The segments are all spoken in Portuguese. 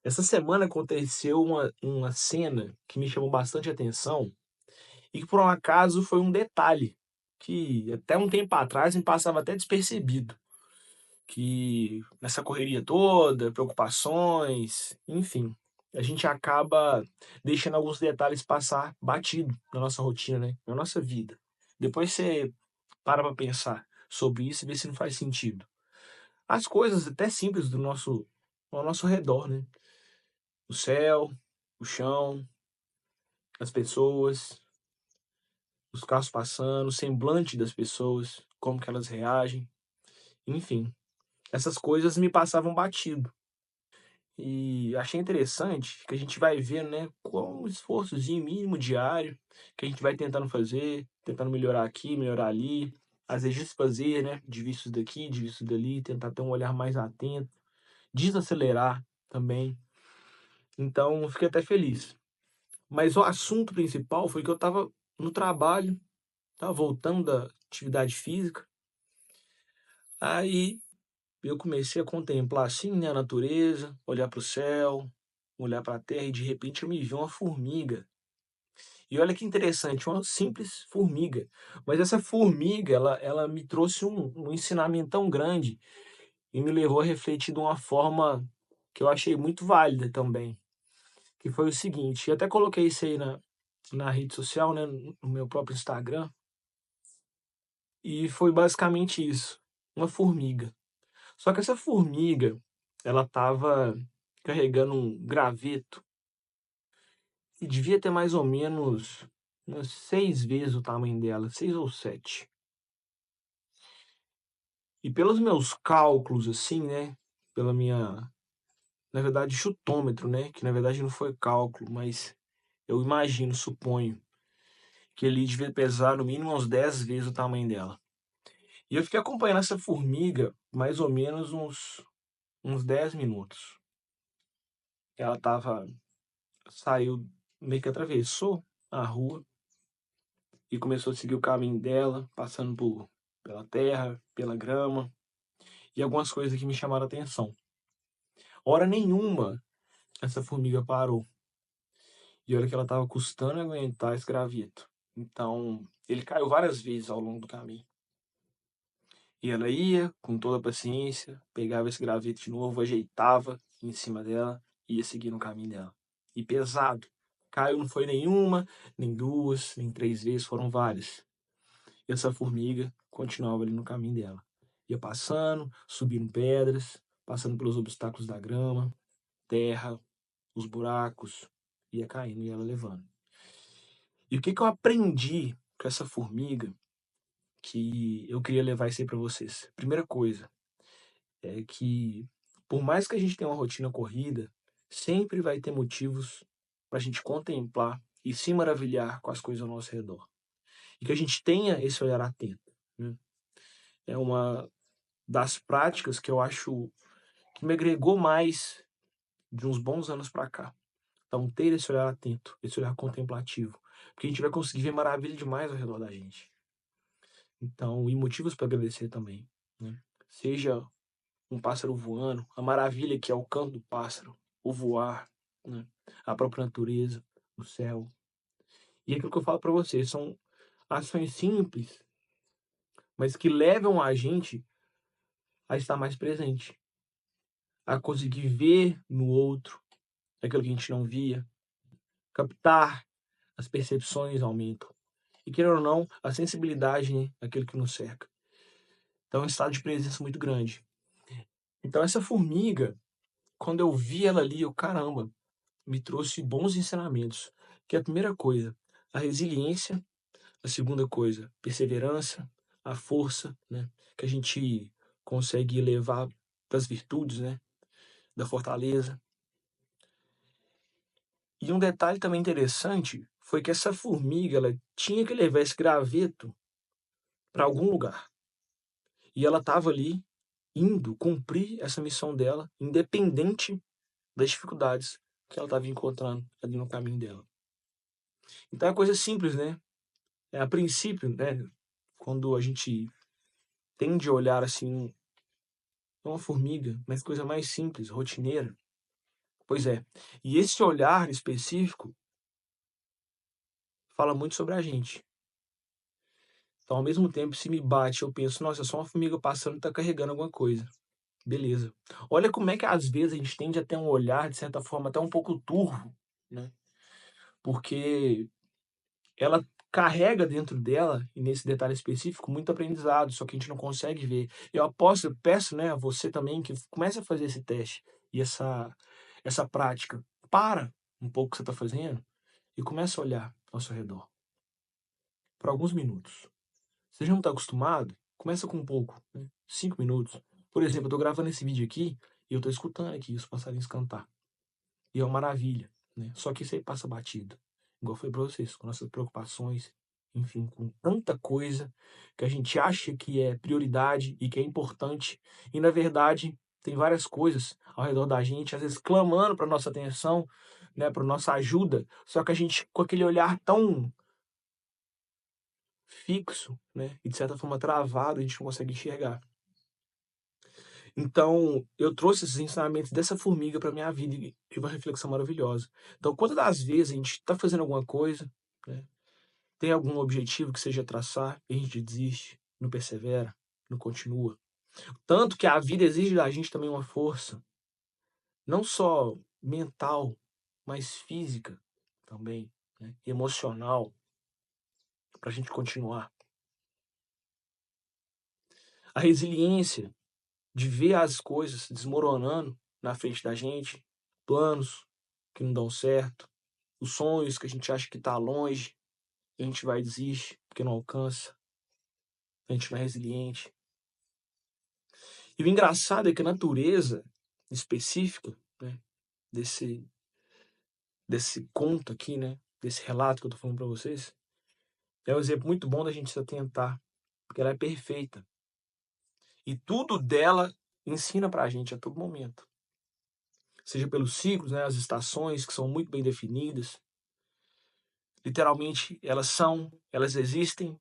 Essa semana aconteceu uma cena que me chamou bastante atenção e que por um acaso foi um detalhe que até um tempo atrás me passava até despercebido, que nessa correria toda, preocupações, enfim, a gente acaba deixando alguns detalhes passar batido na nossa rotina, né, na nossa vida. Depois você para pra pensar sobre isso e vê se não faz sentido. As coisas até simples do nosso ao nosso redor, né, o céu, o chão, as pessoas, os carros passando, o semblante das pessoas, como que elas reagem, enfim, essas coisas me passavam batido. E achei interessante que a gente vai vendo, né, com um esforçozinho mínimo diário, que a gente vai tentando fazer, tentando melhorar aqui, melhorar ali, às vezes desfazer, né, de vícios daqui, de vícios dali, tentar ter um olhar mais atento, desacelerar também. Então, eu fiquei até feliz. Mas o assunto principal foi que eu estava no trabalho, estava voltando da atividade física, aí eu comecei a contemplar assim, né, a natureza, olhar para o céu, olhar para a terra e de repente eu me vi uma formiga. E olha que interessante, uma simples formiga. Mas essa formiga, ela me trouxe um ensinamento tão grande e me levou a refletir de uma forma que eu achei muito válida também, que foi o seguinte, eu até coloquei isso aí na rede social, né, no meu próprio Instagram, e foi basicamente isso, uma formiga. Só que essa formiga, ela estava carregando um graveto e devia ter mais ou menos umas 6 vezes o tamanho dela, 6 ou 7. E pelos meus cálculos, assim, né, pela minha, na verdade, chutômetro, né, que na verdade não foi cálculo, mas eu imagino, suponho, que ele devia pesar no mínimo uns 10 vezes o tamanho dela. E eu fiquei acompanhando essa formiga mais ou menos uns 10 minutos. Ela estava Saiu, meio que atravessou a rua e começou a seguir o caminho dela, passando pela terra, pela grama e algumas coisas que me chamaram a atenção. Hora nenhuma essa formiga parou. E olha que ela estava custando aguentar esse graveto. Então, ele caiu várias vezes ao longo do caminho. E ela ia com toda a paciência, pegava esse graveto de novo, ajeitava em cima dela e ia seguir no caminho dela. E pesado. Caiu não foi nenhuma, nem duas, nem três vezes, foram várias. E essa formiga continuava ali no caminho dela. Ia passando, subindo pedras, passando pelos obstáculos da grama, terra, os buracos, ia caindo e ela levando. E o que que eu aprendi com essa formiga que eu queria levar isso aí para vocês? Primeira coisa é que, por mais que a gente tenha uma rotina corrida, sempre vai ter motivos para a gente contemplar e se maravilhar com as coisas ao nosso redor. E que a gente tenha esse olhar atento, né? É uma das práticas que eu acho que me agregou mais de uns bons anos para cá. Então, ter esse olhar atento, esse olhar contemplativo, porque a gente vai conseguir ver maravilha demais ao redor da gente. Então, e motivos para agradecer também, né? Seja um pássaro voando, a maravilha que é o canto do pássaro, o voar, né? A própria natureza, o céu. E é aquilo que eu falo para vocês, são ações simples, mas que levam a gente a estar mais presente, a conseguir ver no outro aquilo que a gente não via, captar as percepções aumentam. E queira ou não, a sensibilidade, né, àquilo que nos cerca. Então é um estado de presença muito grande. Então essa formiga, quando eu vi ela ali, eu, caramba, me trouxe bons ensinamentos. Que é a primeira coisa, a resiliência, a segunda coisa, perseverança, a força, né, que a gente consegue levar para as virtudes, né, da fortaleza. E um detalhe também interessante foi que essa formiga, ela tinha que levar esse graveto para algum lugar. E ela estava ali indo cumprir essa missão dela, independente das dificuldades que ela estava encontrando ali no caminho dela. Então é coisa simples, né? É, a princípio, né? Quando a gente tende a olhar assim, uma formiga, mas coisa mais simples, rotineira, Pois é. E esse olhar específico fala muito sobre a gente. Então, ao mesmo tempo, se me bate, eu penso: "Nossa, é só uma formiga passando e tá carregando alguma coisa". Beleza. Olha como é que às vezes a gente tende a ter um olhar, de certa forma, até um pouco turvo, né, porque ela carrega dentro dela, e nesse detalhe específico, muito aprendizado, só que a gente não consegue ver. Eu peço, né, a você também que comece a fazer esse teste e essa prática. Para um pouco o que você está fazendo e começa a olhar ao seu redor, por alguns minutos. Você já não está acostumado? Começa com um pouco, né, 5 minutos. Por exemplo, eu estou gravando esse vídeo aqui e eu estou escutando aqui os passarinhos cantar. E é uma maravilha, né. Só que isso aí passa batido. Igual eu falei pra vocês, com nossas preocupações, enfim, com tanta coisa que a gente acha que é prioridade e que é importante, e na verdade tem várias coisas ao redor da gente, às vezes clamando para nossa atenção, né, para nossa ajuda, só que a gente com aquele olhar tão fixo, né, e de certa forma travado, a gente não consegue enxergar. Então, eu trouxe esses ensinamentos dessa formiga para minha vida e tive uma reflexão maravilhosa. Então, quantas das vezes a gente está fazendo alguma coisa, né, tem algum objetivo que seja traçar, e a gente desiste, não persevera, não continua. Tanto que a vida exige da gente também uma força, não só mental, mas física também, né, emocional, para a gente continuar. A resiliência de ver as coisas desmoronando na frente da gente, planos que não dão certo, os sonhos que a gente acha que está longe, e a gente vai e desiste porque não alcança, a gente não é resiliente. E o engraçado é que a natureza específica, né, desse desse conto aqui, né, desse relato que eu tô falando para vocês, é um exemplo muito bom da gente se atentar, porque ela é perfeita. E tudo dela ensina pra gente a todo momento. Seja pelos ciclos, né, as estações que são muito bem definidas, literalmente elas existem,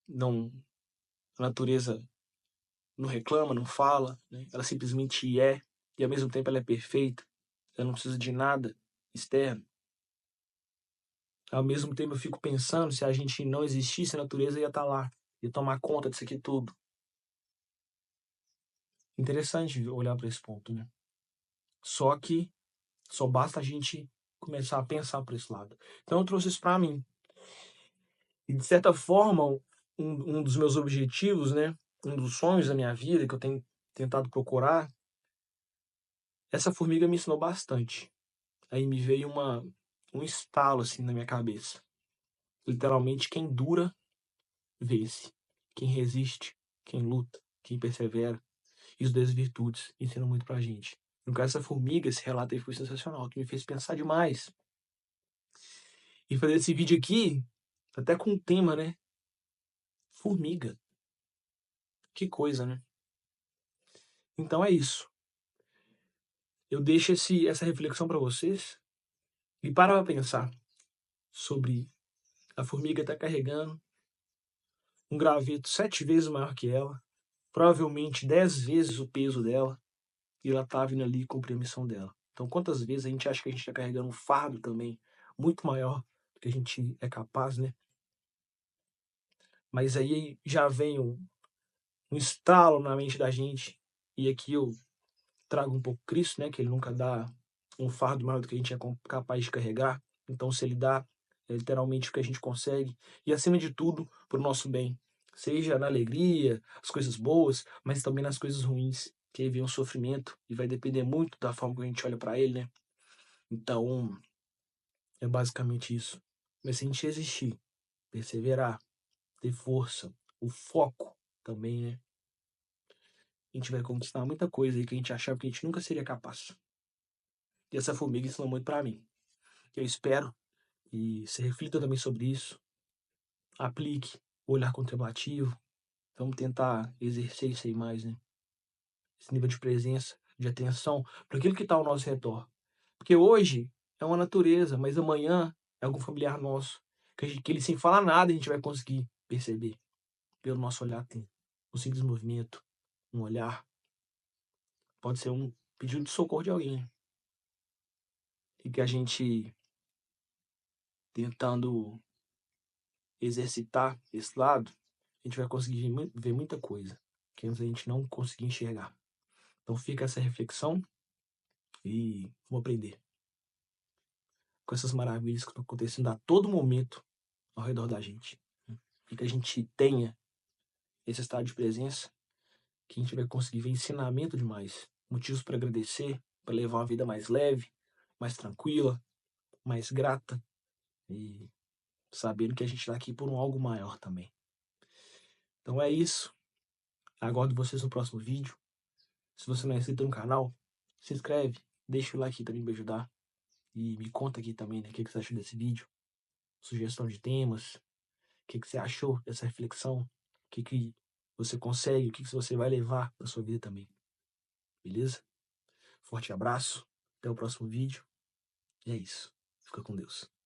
não, a natureza não reclama, não fala, né? Ela simplesmente é, e ao mesmo tempo ela é perfeita, ela não precisa de nada externo. Ao mesmo tempo eu fico pensando, se a gente não existisse, a natureza ia estar lá, ia tomar conta disso aqui tudo. Interessante olhar para esse ponto, né? Só que só basta a gente começar a pensar por esse lado. Então eu trouxe isso para mim. E de certa forma, um dos meus objetivos, né, um dos sonhos da minha vida que eu tenho tentado procurar, essa formiga me ensinou bastante. Aí me veio um estalo assim na minha cabeça. Literalmente, quem dura, vence. Quem resiste, quem luta, quem persevera. E os 10 virtudes ensinam muito pra gente. No caso dessa formiga, esse relato aí foi sensacional, que me fez pensar demais. E fazer esse vídeo aqui, até com o tema, né? Formiga. Que coisa, né? Então é isso. Eu deixo essa reflexão para vocês e para pra pensar sobre a formiga estar carregando um graveto 7 vezes maior que ela, provavelmente 10 vezes o peso dela, e ela tá vindo ali cumprir a missão dela. Então, quantas vezes a gente acha que a gente está carregando um fardo também muito maior do que a gente é capaz, né? Mas aí já vem um estalo na mente da gente, e aqui eu trago um pouco Cristo, né? Que ele nunca dá um fardo maior do que a gente é capaz de carregar. Então, se ele dá, é literalmente o que a gente consegue, e acima de tudo, para o nosso bem. Seja na alegria, as coisas boas, mas também nas coisas ruins, que aí vem o sofrimento, e vai depender muito da forma que a gente olha para ele, né? Então, é basicamente isso. Mas se a gente resistir, perseverar, ter força, o foco também, né? A gente vai conquistar muita coisa aí que a gente achava que a gente nunca seria capaz. E essa formiga ensinou muito para mim. Eu espero e você reflita também sobre isso, aplique o olhar contemplativo, vamos tentar exercer isso aí mais, né? Esse nível de presença, de atenção para aquilo que está ao nosso redor. Porque hoje é uma natureza, mas amanhã é algum familiar nosso, que ele sem falar nada a gente vai conseguir perceber, pelo nosso olhar atento. Um simples movimento, um olhar, pode ser um pedido de socorro de alguém. e que a gente tentando exercitar esse lado, a gente vai conseguir ver muita coisa que antes a gente não conseguia enxergar. Então fica essa reflexão e vamos aprender com essas maravilhas que estão acontecendo a todo momento ao redor da gente. E que a gente tenha esse estado de presença, que a gente vai conseguir ver ensinamento demais, motivos para agradecer, para levar uma vida mais leve, mais tranquila, mais grata e sabendo que a gente está aqui por um algo maior também. Então é isso. Aguardo vocês no próximo vídeo. Se você não é inscrito no canal, se inscreve, deixa o like também para ajudar. E me conta aqui também, né, o que você achou desse vídeo. Sugestão de temas. O que você achou dessa reflexão. O que você consegue, o que você vai levar para sua vida também. Beleza? Forte abraço. Até o próximo vídeo. E é isso. Fica com Deus.